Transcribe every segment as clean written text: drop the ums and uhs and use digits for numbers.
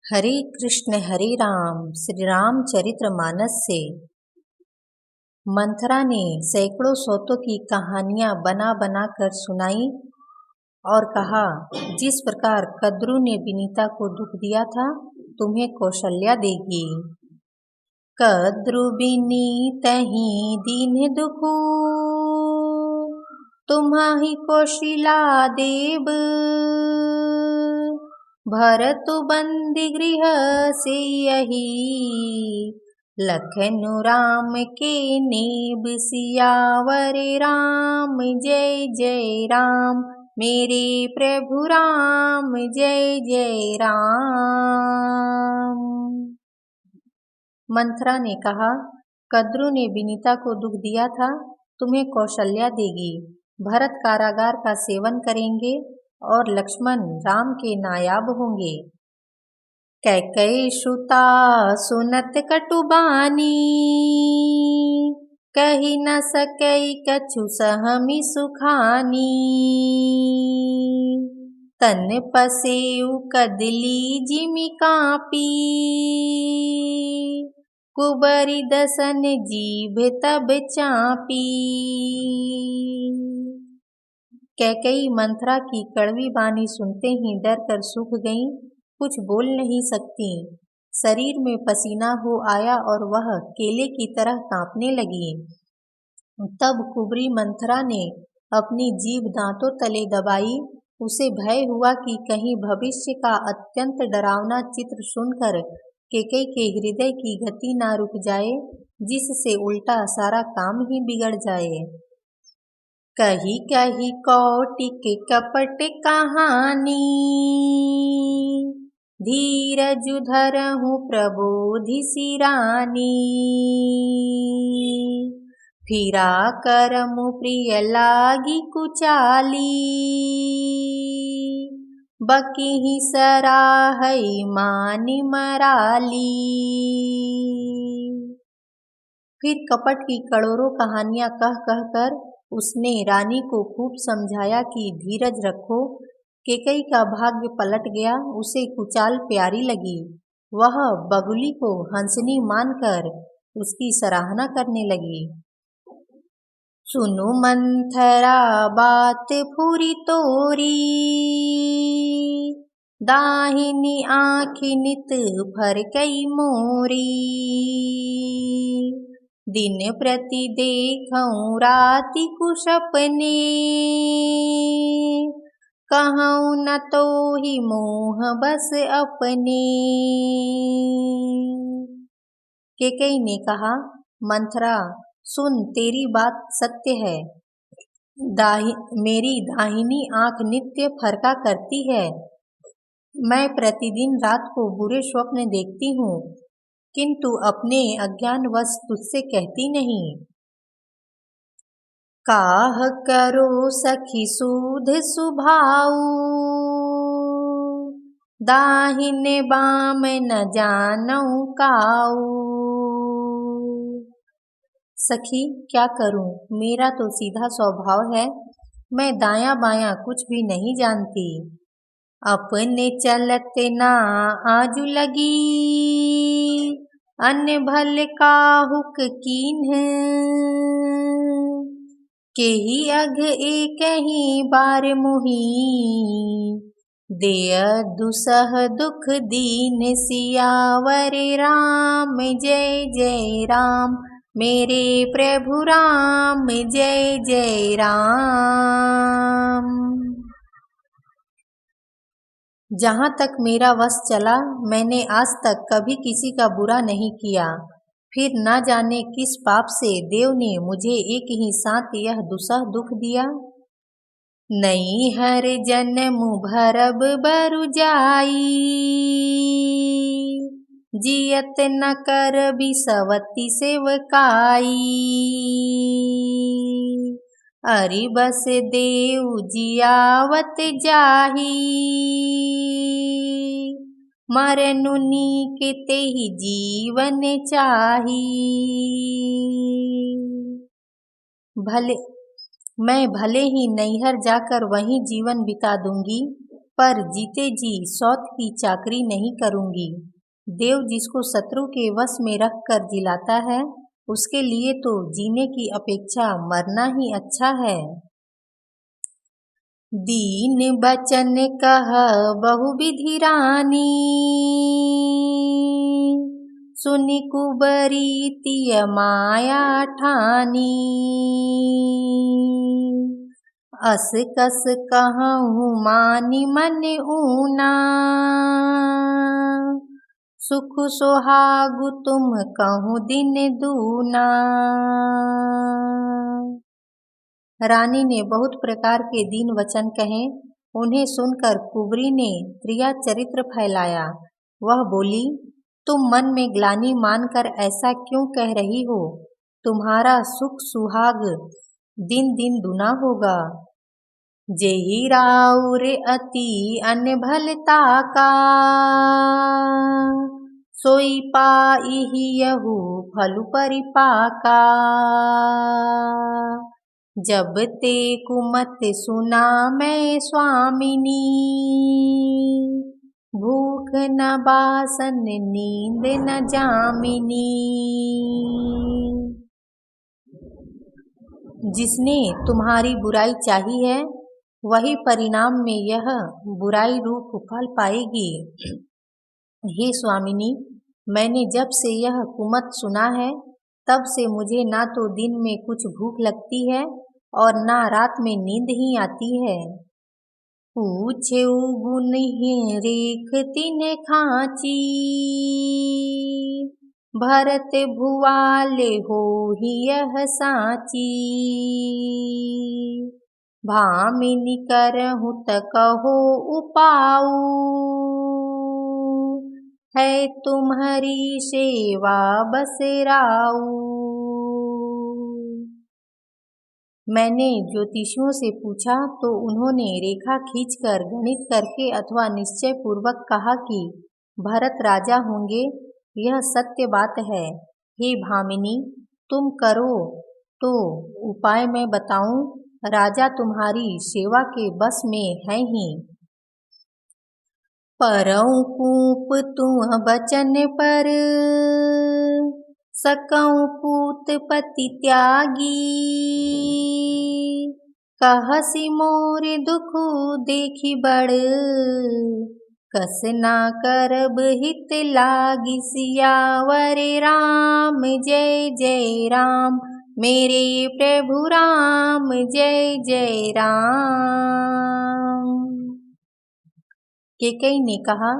हरे कृष्ण हरे राम श्री रामचरित्र मानस से मंथरा ने सैकड़ों सोतों की कहानियां बना बना कर सुनाई और कहा, जिस प्रकार कद्रू ने विनीता को दुख दिया था, तुम्हें कौशल्या देगी। कद्रू विनीतहि दीन दुखू, तुम्हाहि कौशिला देव। भरतु बंदी गृह से यही, लखनु राम के नेब। सियावर राम जय जय राम, मेरे प्रभु राम जय जय राम। मंथरा ने कहा, कद्रू ने विनीता को दुख दिया था, तुम्हें कौशल्या देगी। भरत कारागार का सेवन करेंगे और लक्ष्मण राम के नायाब होंगे। कैकेयी सुता सुनत कटुबानी, कही न सकई कछु सहमी सुखानी। तन पसेउ कदली जिमि कापी, कुबरी दसन जीभ तब चापी। कैकेयी मंथरा की कड़वी वाणी सुनते ही डर कर सूख गईं, कुछ बोल नहीं सकती। शरीर में पसीना हो आया और वह केले की तरह कांपने लगी। तब कुबरी मंथरा ने अपनी जीभ दांतों तले दबाई। उसे भय हुआ कि कहीं भविष्य का अत्यंत डरावना चित्र सुनकर कैकेयी के हृदय की गति ना रुक जाए, जिससे उल्टा सारा काम ही बिगड़ जाए। कही कही कौटिक कपट कहानी, धीरज धरहु प्रबोधि सिरानी। फिरा करमु प्रिय लागी कुचाली, बकीहि सराहई मानि मराली। फिर कपट की करोड़ों कहानियां कह कह कर उसने रानी को खूब समझाया कि धीरज रखो। कैकेयी का भाग्य पलट गया, उसे कुचाल प्यारी लगी। वह बगुली को हंसनी मानकर उसकी सराहना करने लगी। सुनु मंथरा बात फुरी तोरी, दाहिनी आँखि नित फरकई मोरी। दिन प्रति देखऊँ राति कुसपने, कहऊँ न तोहि मोह बस अपने। कैकेयी ने कहा, मंथरा सुन, तेरी बात सत्य है। मेरी दाहिनी आँख नित्य फरका करती है। मैं प्रतिदिन रात को बुरे स्वप्न देखती हूँ, किंतु अपने अज्ञानवश तुझसे कहती नहीं। काह करो सखी सूध सुभाऊ, दाहिने बाम न जानऊं काऊ। सखी क्या करूं, मेरा तो सीधा स्वभाव है, मैं दायां बायां कुछ भी नहीं जानती। अपने चलते ना आजु लगी, अन्य भल काहुक कीन्ह। केही अघ एक ही बार मुही, देय दुसह दुख दीन। सियावर राम जय जय राम, मेरे प्रभु राम जय जय राम। जहाँ तक मेरा वश चला, मैंने आज तक कभी किसी का बुरा नहीं किया। फिर न जाने किस पाप से देव ने मुझे एक ही साथ यह दुसह दुख दिया। नई हर जन्म भरब बरु जाई, जियत न कर बिसवती सेवकाई। अरि बस देव जियावत जाही, मरनु नीक तेहि जीवन चाही। मैं भले ही नैहर जाकर वहीं जीवन बिता दूंगी, पर जीते जी सौत की चाकरी नहीं करूंगी। देव जिसको शत्रु के वश में रख कर जिलाता है, उसके लिए तो जीने की अपेक्षा मरना ही अच्छा है। दीन बचन कह बहुविधि रानी, सुनि कुबरी तिय माया ठानी। अस कस कहूँ मानि मन ऊना, सुख सोहागु तुम कहूँ दिन दूना। रानी ने बहुत प्रकार के दीन वचन कहे। उन्हें सुनकर कुबरी ने प्रिया चरित्र फैलाया। वह बोली, तुम मन में ग्लानि मानकर ऐसा क्यों कह रही हो? तुम्हारा सुख सुहाग दिन दिन दुना होगा। जेहि राउर अति अनभलता का, सोई पाइहि यहु फलु परिपाका। जब ते कुमत सुना मैं स्वामिनी, भूख न बासन नींद न जामिनी। जिसने तुम्हारी बुराई चाही है, वही परिणाम में यह बुराई रूप फल पाएगी। हे स्वामिनी, मैंने जब से यह कुमत सुना है, तब से मुझे ना तो दिन में कुछ भूख लगती है और ना रात में नींद ही आती है। पूछे गुण रेख तिन्ह खाची, भरत भुआले हो ही यह साची। भामिनी करहु त कहो उपाऊ, है तुम्हारी सेवा बसराऊ। मैंने ज्योतिषियों से पूछा तो उन्होंने रेखा खींचकर गणित करके अथवा निश्चय पूर्वक कहा कि भरत राजा होंगे। यह सत्य बात है। हे भामिनी, तुम करो तो उपाय मैं बताऊं। राजा तुम्हारी सेवा के बस में है ही। परऊं कूप तुम बचन पर, सकऊं पूत पति त्यागी। कहसी मोर दुख देखी बड़, कस ना करब हित लागी। सियावर राम जय जय राम, मेरे प्रभु राम जय जय राम। केकई ने कहा,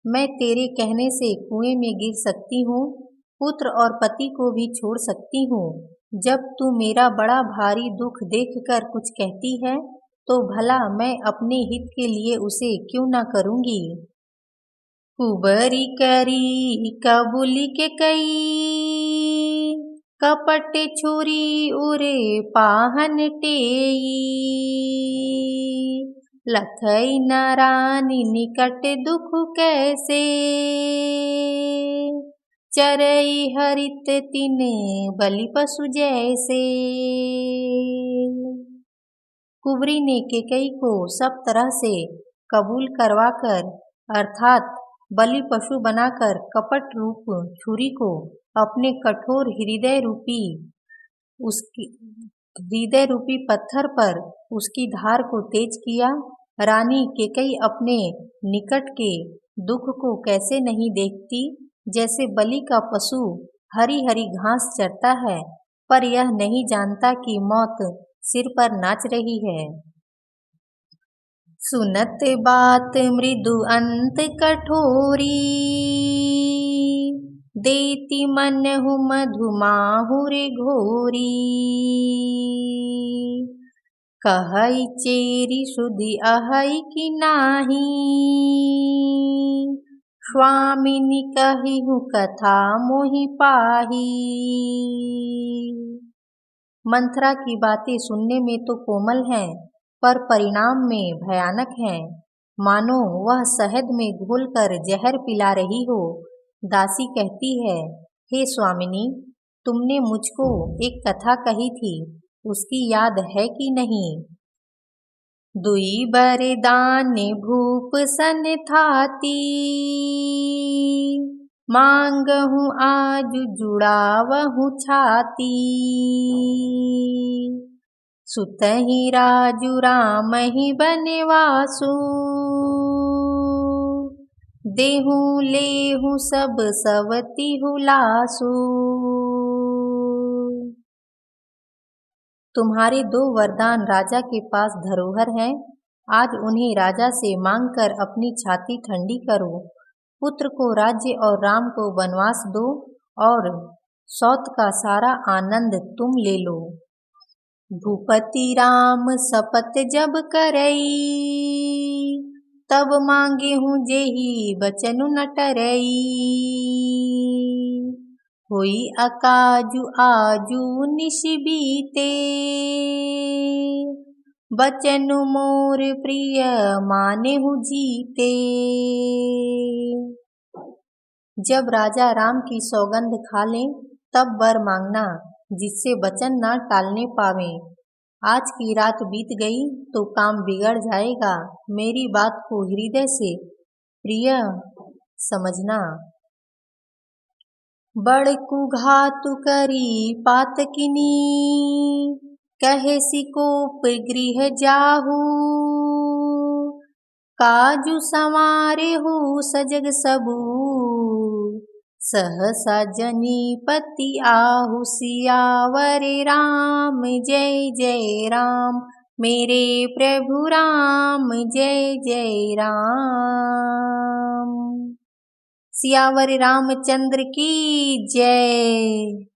मैं तेरे कहने से कुएं में गिर सकती हूँ, पुत्र और पति को भी छोड़ सकती हूँ। जब तू मेरा बड़ा भारी दुख देखकर कुछ कहती है, तो भला मैं अपने हित के लिए उसे क्यों न करूँगी। कुबरी करी कबूली के कई, कपट छुरी उरे पाहन टेई। लथई नारानी निकट दुख कैसे, चरई हरित तिने बलि पशु जैसे। कुबरी ने केकई को सब तरह से कबूल करवाकर अर्थात बलि पशु बनाकर कपट रूप छुरी को अपने कठोर हृदय रूपी पत्थर पर उसकी धार को तेज किया। रानी केकई अपने निकट के दुख को कैसे नहीं देखती। जैसे बलि का पशु हरी हरी घास चरता है, पर यह नहीं जानता कि मौत सिर पर नाच रही है। सुनत बात मृदु अंत कठोरी, देती मनहु मधु माहुर घोरी। कहई चेरी सुधि अहई कि नाही, स्वामिनी कहिहु कथा मोहि पाही। मंथरा की बातें सुनने में तो कोमल हैं, पर परिणाम में भयानक हैं। मानो वह शहद में घोलकर जहर पिला रही हो। दासी कहती है, हे स्वामिनी, तुमने मुझको एक कथा कही थी, उसकी याद है कि नहीं। दुई बरदान भूप सन थाती, मांगहूँ आज जुड़ावहूँ छाती। सुतहि राजु रामहि बनवासु, देहूँ लेहूँ सब सवति हुलासु। तुम्हारे 2 वरदान राजा के पास धरोहर हैं, आज उन्हें राजा से मांगकर अपनी छाती ठंडी करो। पुत्र को राज्य और राम को वनवास दो, और सौत का सारा आनंद तुम ले लो। भूपति राम शपथ जब करई, तब मांगे हूँ जेहि बचनु न टरई। होई अकाजु आजू निश बीते, बचनु मोर प्रिय माने हूँ जीते। जब राजा राम की सौगंध खा लें तब वर मांगना, जिससे वचन न टालने पावें। आज की रात बीत गई तो काम बिगड़ जाएगा, मेरी बात को हृदय से प्रिय समझना। बड़कु घातु करी पातकिनी, कहे सिकोप गृह जाहू। काजू संवारे हो सजग सबू, सहसा जनीपति आहु। सियावर राम जय जय राम, मेरे प्रभु राम जय जय राम। सियावर रामचंद्र की जय।